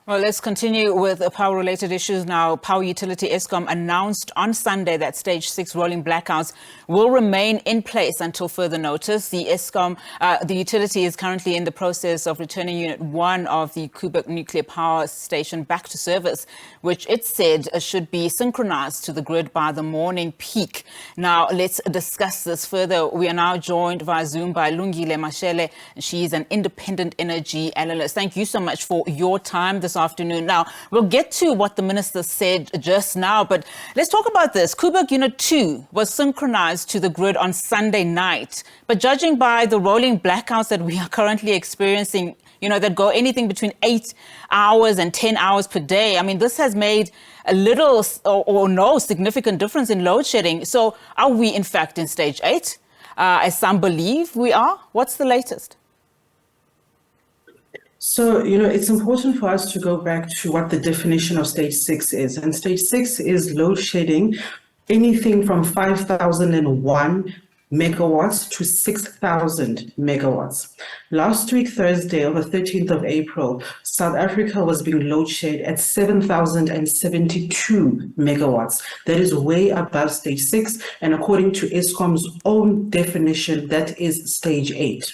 Well, let's continue with power-related issues now. Power utility Eskom announced on Sunday that Stage 6 rolling blackouts will remain in place until further notice. The utility is currently in the process of returning Unit 1 of the Koeberg Nuclear Power Station back to service, which it said should be synchronized to the grid by the morning peak. Now, let's discuss this further. We are now joined via Zoom by Lungile Mashele. She's an independent energy analyst. Thank you so much for your time this afternoon. Now, we'll get to what the minister said just now, but let's talk about this. Koeberg Unit 2 was synchronized to the grid on Sunday night, but judging by the rolling blackouts that we are currently experiencing, that go anything between 8 hours and 10 hours per day, I mean, this has made a little or no significant difference in load shedding. So are we in fact in Stage 8, as some believe we are? What's the latest? So, it's important for us to go back to what the definition of Stage 6 is. And Stage 6 is load shedding anything from 5,001 megawatts to 6,000 megawatts. Last week, Thursday, on the 13th of April, South Africa was being load shed at 7,072 megawatts. That is way above Stage 6, and according to Eskom's own definition, that is Stage 8.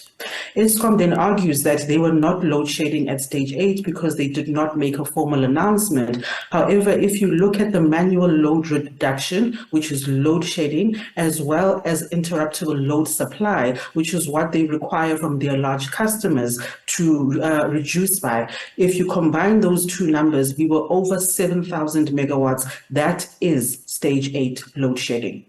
Eskom then argues that they were not load shedding at Stage 8 because they did not make a formal announcement. However, if you look at the manual load reduction, which is load shedding, as well as interruptible load supply, which is what they require from their large customers to reduce by, if you combine those two numbers, we were over 7,000 megawatts. That is Stage 8 load shedding.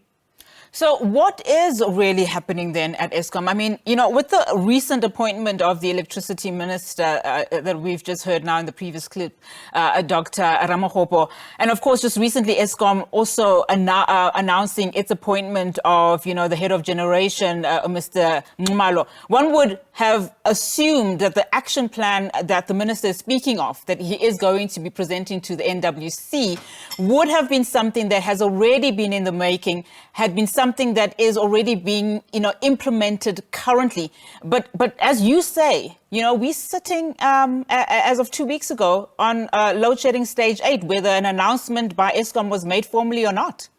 So what is really happening then at Eskom? I mean, with the recent appointment of the electricity minister that we've just heard now in the previous clip, Dr. Ramokgopa, and of course, just recently Eskom also announcing its appointment of, the head of generation, Mr. Nxumalo, one would have assumed that the action plan that the minister is speaking of, that he is going to be presenting to the NWC, would have been something that has already been in the making, had been something that is already being, implemented currently. But as you say, we're sitting as of 2 weeks ago on load shedding Stage 8, whether an announcement by Eskom was made formally or not.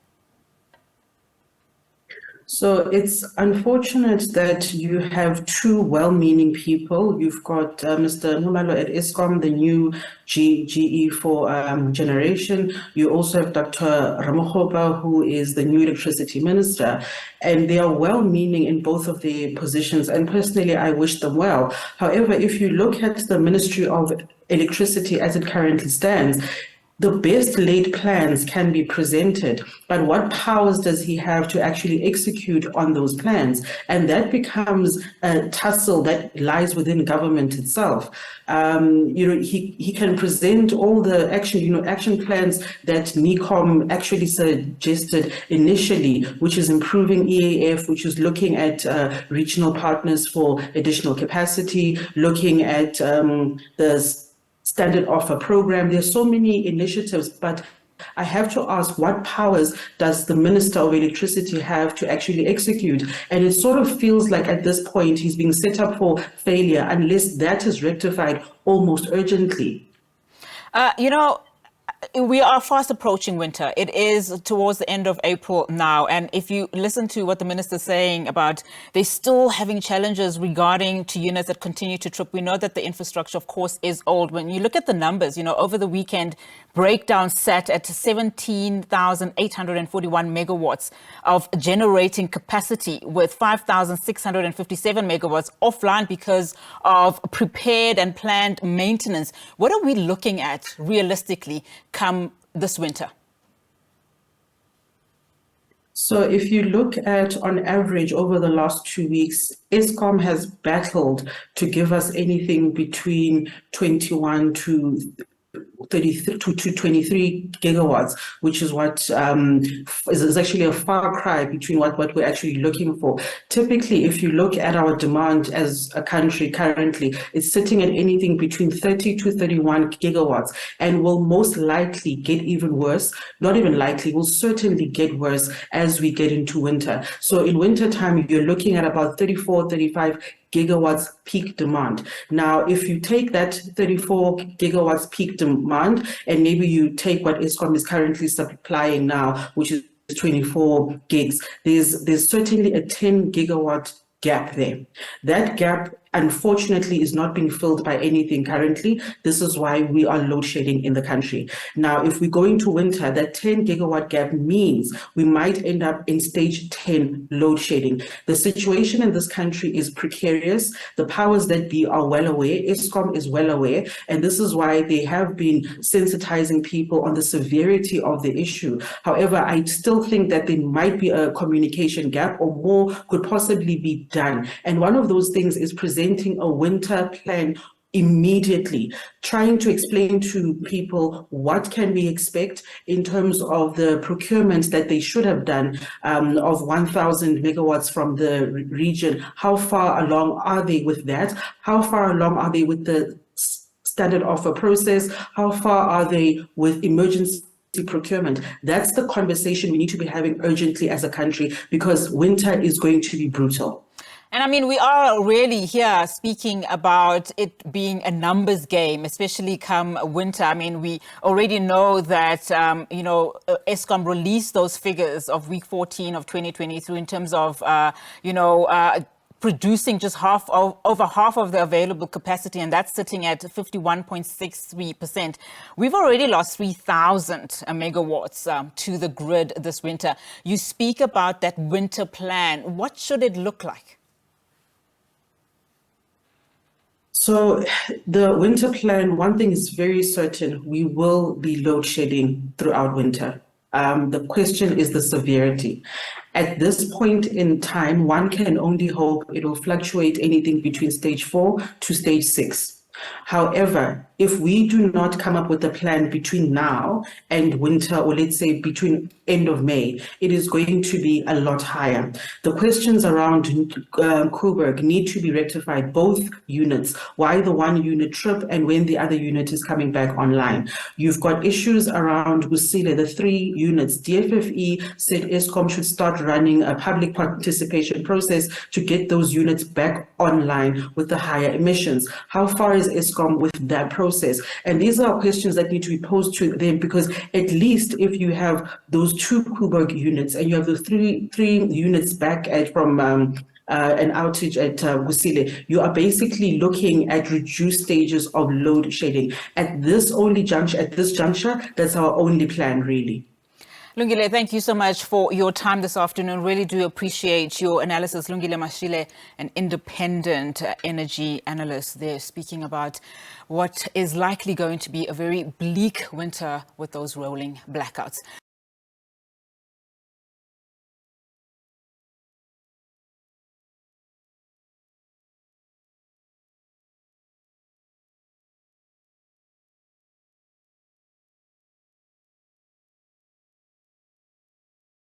So it's unfortunate that you have two well-meaning people. You've got Mr. Nxumalo at Eskom, the new GE for generation. You also have Dr. Ramokgopa, who is the new electricity minister, and they are well-meaning in both of their positions. And personally, I wish them well. However, if you look at the Ministry of Electricity as it currently stands, the best laid plans can be presented, but what powers does he have to actually execute on those plans? And that becomes a tussle that lies within government itself. He can present all the action plans that NECOM actually suggested initially, which is improving EAF, which is looking at regional partners for additional capacity, looking at the standard offer program. There's so many initiatives, but I have to ask, what powers does the Minister of Electricity have to actually execute? And it sort of feels like at this point he's being set up for failure unless that is rectified almost urgently. We are fast approaching winter. It is towards the end of April now. And if you listen to what the minister is saying about they're still having challenges regarding to units that continue to trip, we know that the infrastructure, of course, is old. When you look at the numbers, over the weekend, breakdown sat at 17,841 megawatts of generating capacity, with 5,657 megawatts offline because of prepared and planned maintenance. What are we looking at realistically come this winter? So if you look at, on average, over the last 2 weeks, Eskom has battled to give us anything between 21 to 23 gigawatts, which is what is actually a far cry between what we're actually looking for. Typically, if you look at our demand as a country currently, it's sitting at anything between 30 to 31 gigawatts and will most likely get even worse. Not even likely, will certainly get worse as we get into winter. So in winter time, you're looking at about 34, 35 gigawatts peak demand. Now, if you take that 34 gigawatts peak demand, and maybe you take what Eskom is currently supplying now, which is 24 gigs, there's certainly a 10 gigawatt gap there. That gap, unfortunately, is not being filled by anything currently. This is why we are load shedding in the country. Now, if we go into winter, that 10 gigawatt gap means we might end up in stage 10 load shedding. The situation in this country is precarious. The powers that be are well aware. Eskom is well aware. And this is why they have been sensitizing people on the severity of the issue. However, I still think that there might be a communication gap, or more could possibly be done. And one of those things is presenting a winter plan immediately, trying to explain to people what can we expect in terms of the procurement that they should have done of 1,000 megawatts from the region. How far along are they with that? How far along are they with the standard offer process? How far are they with emergency procurement? That's the conversation we need to be having urgently as a country, because winter is going to be brutal. And I mean, we are really here speaking about it being a numbers game, especially come winter. I mean, we already know that, Eskom released those figures of week 14 of 2023 in terms of, producing just over half of the available capacity, and that's sitting at 51.63%. We've already lost 3,000 megawatts to the grid this winter. You speak about that winter plan. What should it look like? So the winter plan, one thing is very certain: we will be load shedding throughout winter. The question is the severity. At this point in time, one can only hope it will fluctuate anything between stage 4 to stage 6. However, if we do not come up with a plan between now and winter, or let's say between end of May, it is going to be a lot higher. The questions around Koeberg need to be rectified, both units, why the one unit trip and when the other unit is coming back online. You've got issues around Lungile, the 3 units. DFFE said Eskom should start running a public participation process to get those units back online with the higher emissions. How far is Eskom with that process? And these are questions that need to be posed to them, because at least if you have those 2 Koeberg units and you have the three units back from an outage at Lungile, you are basically looking at reduced stages of load shedding. At this juncture, that's our only plan, really. Lungile, thank you so much for your time this afternoon. Really do appreciate your analysis. Lungile Mashele, an independent energy analyst there, speaking about what is likely going to be a very bleak winter with those rolling blackouts.